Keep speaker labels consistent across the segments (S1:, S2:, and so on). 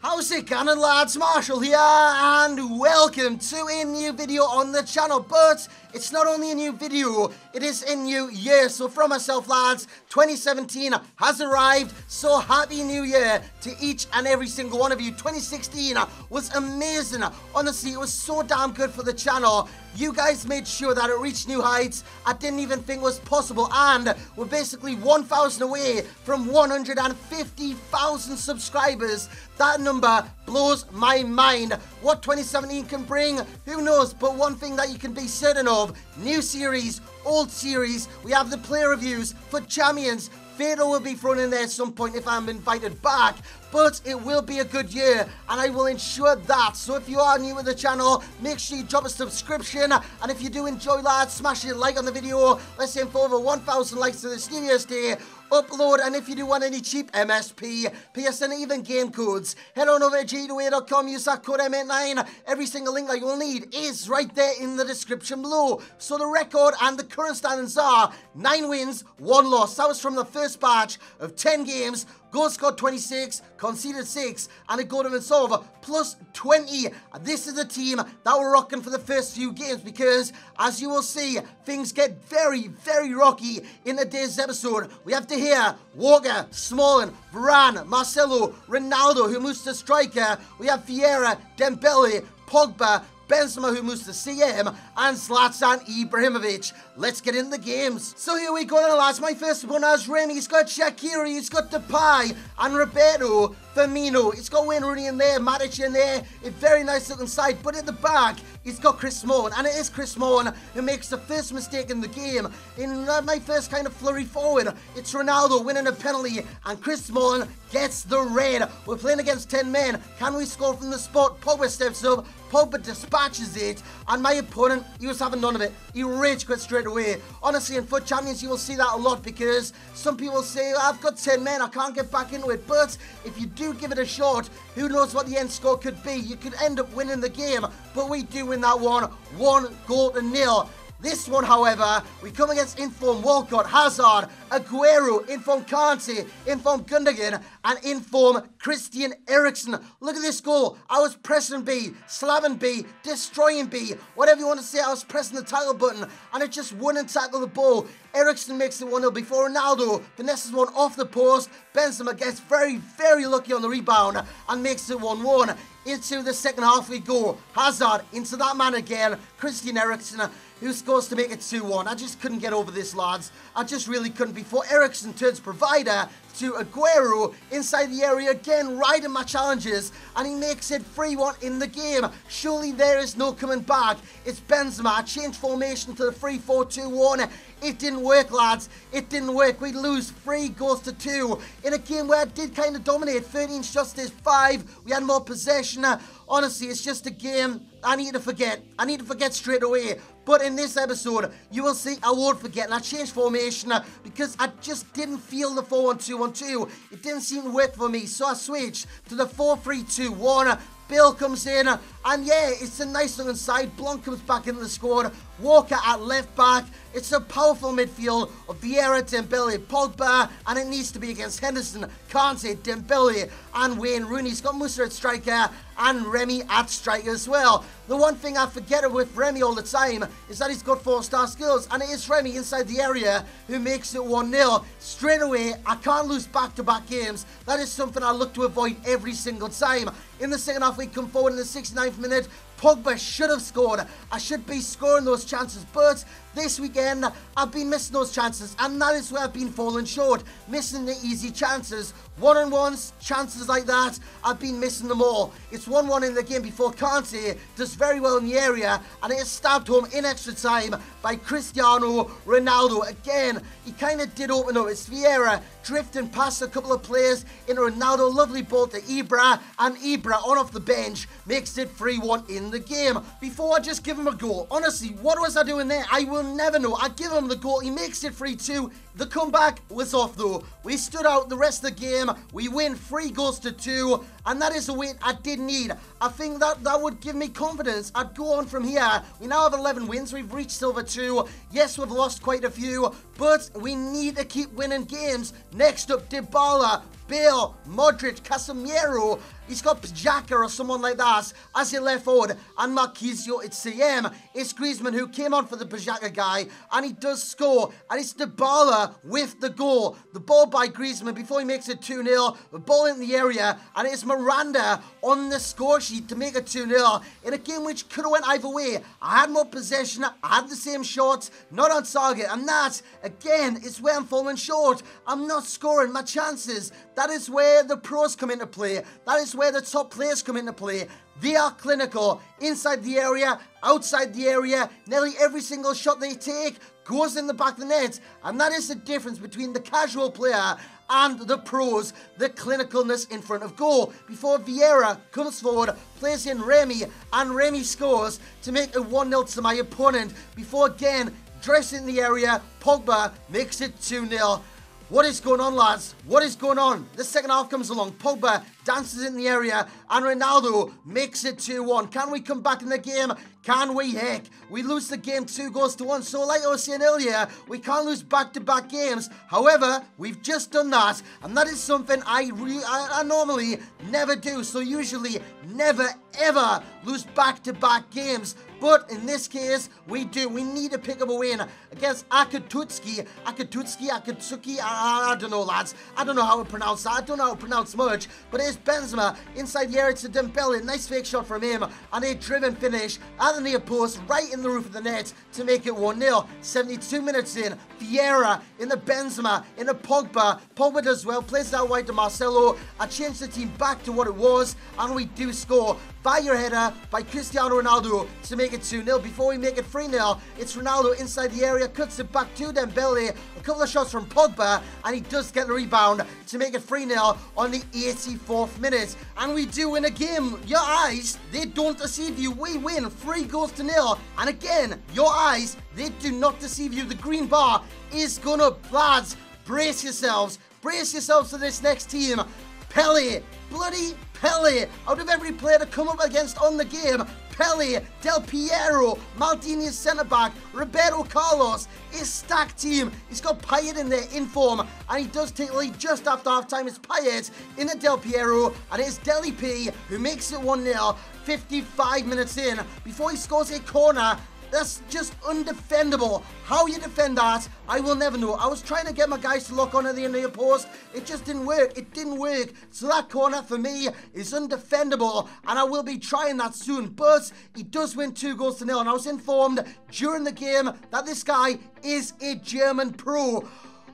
S1: How's it going, lads? Marshall here, and welcome to a new video on the channel. But it's not only a new video, it is a new year. So from myself, lads, 2017 has arrived. So happy new year to each and every single one of you. 2016 was amazing. Honestly, it was so damn good for the channel. You guys made sure that it reached new heights I didn't even think was possible, and we're basically 1,000 away from 150,000 subscribers. That number blows my mind. What 2017 can bring, who knows? But one thing that you can be certain of, new series, old series, we have the player reviews, FUT Champions. Fatal will be thrown in there at some point if I'm invited back, but it will be a good year, and I will ensure that. So if you are new to the channel, make sure you drop a subscription, and if you do enjoy, lads, smash a like on the video. Let's aim for over 1,000 likes to this New Year's Day upload. And if you do want any cheap MSP, PSN, even game codes, head on over to g2a.com, use that code M89. Every single link that you will need is right there in the description below. So the record and the current standings are 9 wins, 1 loss. That was from the first batch of 10 games. Goals scored 26, conceded 6, and a goal difference of plus 20. This is a team that we're rocking for the first few games, because as you will see, things get very, very rocky in today's episode. We have to hear Walker, Smalling, Varane, Marcelo, Ronaldo, who moves to striker. We have Vieira, Dembele, Pogba, Benzema, who moves to CM, and Zlatan Ibrahimovic. Let's get in the games. So here we go then, lads. My first one has Remy. He's got Shaqiri, he's got Depay, and Roberto Firmino. He's got Wayne Rooney in there, Matic in there. A very nice looking side, but at the back, he's got Chris Smalling, and it is Chris Smalling who makes the first mistake in the game. In my first kind of flurry forward, it's Ronaldo winning a penalty, and Chris Smalling gets the red. We're playing against 10 men. Can we score from the spot? Pogba steps up, Pogba dispatches it, and my opponent, he was having none of it. He rage quit straight away. Honestly, in FUT Champions, you will see that a lot, because some people say, I've got 10 men, I can't get back into it. But if you do give it a shot, who knows what the end score could be? You could end up winning the game, but we do win that one 1-0. This one, however, we come against inform Walcott, Hazard, Aguero, inform Kante, inform Gundogan, and inform Christian Eriksen. Look at this goal. I was pressing B, slamming B, destroying B, whatever you want to say. I was pressing the tackle button, and it just wouldn't tackle the ball. Eriksen makes it 1-0 before Ronaldo finesses one off the post. Benzema gets very, very lucky on the rebound and makes it 1-1. Into the second half we go. Hazard into that man again. Christian Eriksen, who scores to make it 2-1. I just couldn't get over this, lads. I just really couldn't, before Eriksen turns provider to Aguero inside the area again, riding my challenges, and he makes it 3-1 in the game. Surely there is no coming back. It's Benzema. I changed formation to the 3-4-2-1. It didn't work, lads. It didn't work. We lose 3 goals to 2 in a game where I did kind of dominate. 13 shots to 5. We had more possession. Honestly, it's just a game I need to forget. I need to forget straight away. But in this episode, you will see I won't forget. And I changed formation because I just didn't feel the 4-1-2-1-2. It didn't seem to work for me. So I switched to the 4-3-2-1. Bill comes in, and yeah, it's a nice looking side. Blanc comes back into the squad. Walker at left back. It's a powerful midfield of Vieira, Dembele, Pogba, and it needs to be against Henderson, Kante, Dembele, and Wayne Rooney. He's got Musa at striker and Remy at striker as well. The one thing I forget with Remy all the time is that he's got 4-star skills, and it is Remy inside the area who makes it 1-0. Straight away, I can't lose back-to-back games. That is something I look to avoid every single time. In the second half, we come forward in the 69th minute. Pogba should have scored. I should be scoring those chances, but this weekend I've been missing those chances, and that is where I've been falling short. Missing the easy chances. One-on-ones, chances like that, I've been missing them all. It's 1-1 in the game before Kante does very well in the area, and it is stabbed home in extra time by Cristiano Ronaldo. Again, he kind of did open up. It's Vieira drifting past a couple of players into Ronaldo. Lovely ball to Ibra, and Ibra on off the bench makes it 3-1 in the game. Before I just give him a goal, honestly, what was I doing there? I will never know. I give him the goal, he makes it 3-2. The comeback was off though. We stood out the rest of the game. We win 3 goals to 2. and that is the weight I did need. I think that would give me confidence. I'd go on from here. We now have 11 wins. We've reached Silver 2. Yes, we've lost quite a few, but we need to keep winning games. Next up, Dybala, Bale, Modric, Casemiro. He's got Xhaka or someone like that as your left forward. And Marquisio, it's CM. It's Griezmann who came on for the Xhaka guy. And he does score. And it's Dybala with the goal. The ball by Griezmann before he makes it 2-0. The ball in the area. And it's Miranda on the score sheet to make it 2-0. In a game which could have went either way. I had more possession. I had the same shots. Not on target. And that, again, is where I'm falling short. I'm not scoring my chances. That is where the pros come into play. That is where the top players come into play. They are clinical. Inside the area, outside the area, nearly every single shot they take goes in the back of the net. And that is the difference between the casual player and the pros, the clinicalness in front of goal. Before Vieira comes forward, plays in Remy, and Remy scores to make it 1-0 to my opponent. Before again, dressing the area, Pogba makes it 2-0. What is going on, lads? What is going on? The second half comes along. Pogba dances in the area and Ronaldo makes it 2-1. Can we come back in the game? Can we? Heck, we lose the game 2-1. So like I was saying earlier, we can't lose back-to-back games. However, we've just done that, and that is something I normally never do. So usually never ever lose back-to-back games. But in this case, we do. We need to pick up a win against Akatsuki. I don't know, lads. I don't know how to pronounce that. I don't know how to pronounce much. But it's Benzema inside the area to Dembele. Nice fake shot from him. And a driven finish at the near post, right in the roof of the net to make it 1-0. 72 minutes in. Vieira in the Benzema, in the Pogba. Pogba does well. Plays that wide to Marcelo. I changed the team back to what it was. And we do score by your header by Cristiano Ronaldo to make it 2-0. Before we make it 3-0, it's Ronaldo inside the area, cuts it back to Dembele, a couple of shots from Pogba, and he does get the rebound to make it 3-0 on the 84th minute. And we do win a game. Your eyes, they don't deceive you. We win 3-0. And again, your eyes, they do not deceive you. The green bar is going up. Lads, brace yourselves. Brace yourselves for this next team. Pele, bloody Pele, out of every player to come up against on the game, Pele, Del Piero, Maldini's centre-back, Roberto Carlos, his stacked team. He's got Payet in there in form, and he does take the lead just after half-time. It's Payet in the Del Piero, and it's Deli P who makes it 1-0, 55 minutes in, before he scores a corner. That's just undefendable. How you defend that, I will never know. I was trying to get my guys to lock onto the near post. It just didn't work. It didn't work. So that corner for me is undefendable, and I will be trying that soon. But he does win 2-0, and I was informed during the game that this guy is a German pro.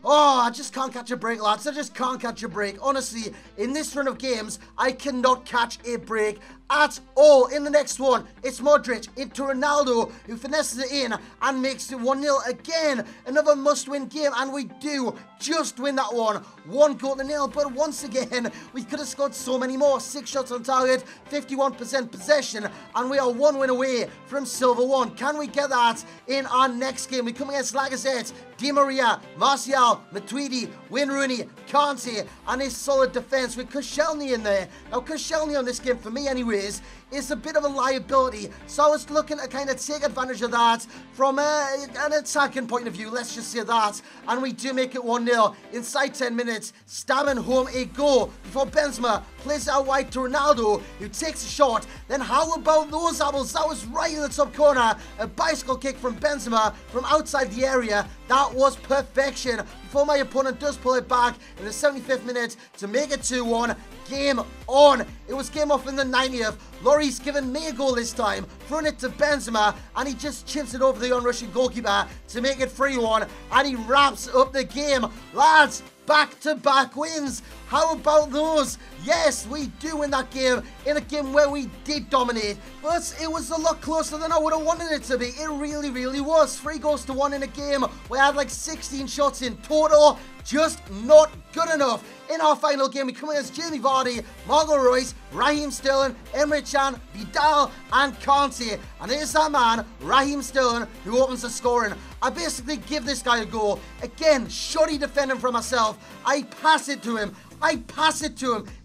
S1: Oh, I just can't catch a break, lads. I just can't catch a break. Honestly, in this run of games, I cannot catch a break at all. In the next one, it's Modric into Ronaldo, who finesses it in and makes it 1-0 again. Another must-win game, and we do just win that one. 1-0, but once again, we could have scored so many more. 6 shots on target, 51% possession, and we are 1 win away from Silver 1. Can we get that in our next game? We come against Lacazette, Di Maria, Martial, Matuidi, Wayne Rooney, Kante, and his solid defence with Koscielny in there. Now, Koscielny on this game, for me anyways, is a bit of a liability. So I was looking to kind of take advantage of that from an attacking point of view, let's just say that. And we do make it 1-0 inside 10 minutes, stabbing home a goal before Benzema plays it out wide to Ronaldo, who takes a shot. Then how about those apples? That was right in the top corner. A bicycle kick from Benzema from outside the area. That was perfection before my opponent does pull it back in the 75th minute to make it 2-1. Game on. It was game off in the 90th. Lloris's given me a goal this time, throwing it to Benzema, and he just chips it over the on-rushing goalkeeper to make it 3-1, and he wraps up the game. Lads, back-to-back wins. How about those? Yes, we do win that game in a game where we did dominate, but it was a lot closer than I would have wanted it to be. It really, really was. 3-1 in a game where I had like 16 shots in total. Just not good enough. In our final game, we come against Jamie Vardy, Margot Royce, Raheem Sterling, Emre Can, Vidal, and Kante. And it is that man, Raheem Sterling, who opens the scoring. I basically give this guy a goal. Again, shoddy defending for myself. I pass it to him.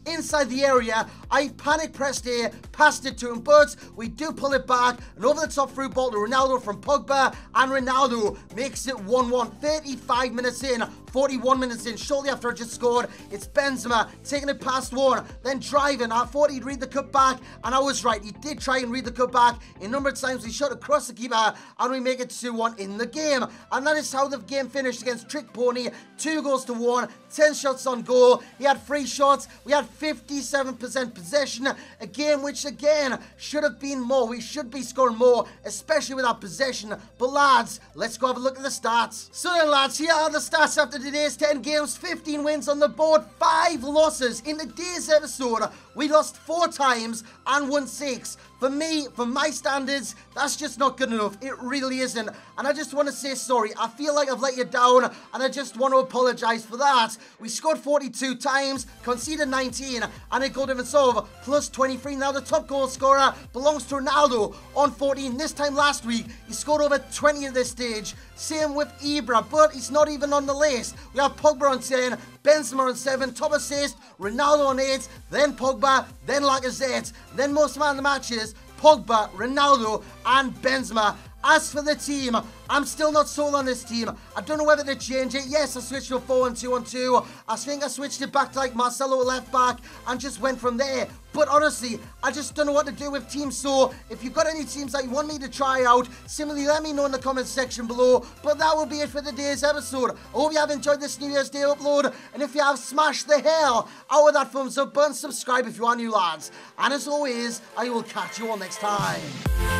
S1: inside the area. I panic pressed here, passed it to him, but we do pull it back. An over-the-top through ball to Ronaldo from Pogba, and Ronaldo makes it 1-1. 35 minutes in, 41 minutes in, shortly after I just scored. It's Benzema taking it past one, then driving. I thought he'd read the cut back, and I was right. He did try and read the cut back. A number of times he shot across the keeper, and we make it 2-1 in the game. And that is how the game finished against Trick Pony. 2-1, 10 shots on goal. He had 3 shots. We had 57% possession. A game which, again, should have been more. We should be scoring more, especially with our possession. But lads, let's go have a look at the stats. So then lads, here are the stats after today's 10 games. 15 wins on the board, 5 losses. In today's episode, we lost 4 times and won 6. For me, for my standards, that's just not good enough. It really isn't. And I just want to say sorry. I feel like I've let you down, and I just want to apologise for that. We scored 42 times, conceded 19, and a goal difference of plus 23. Now the top goal scorer belongs to Ronaldo on 14. This time last week, he scored over 20 at this stage. Same with Ibra, but he's not even on the list. We have Pogba on 10, Benzema on 7, top assist, Ronaldo on 8, then Pogba, then Lacazette, then most man of the matches, Pogba, Ronaldo, and Benzema. As for the team, I'm still not sold on this team. I don't know whether to change it. Yes, I switched to a 4-1-2-1-2. I think I switched it back to like Marcelo left back and just went from there. But honestly, I just don't know what to do with teams. So if you've got any teams that you want me to try out, simply let me know in the comments section below. But that will be it for today's episode. I hope you have enjoyed this New Year's Day upload. And if you have, smash the hell out of that thumbs up button. Subscribe if you are new, lads. And as always, I will catch you all next time.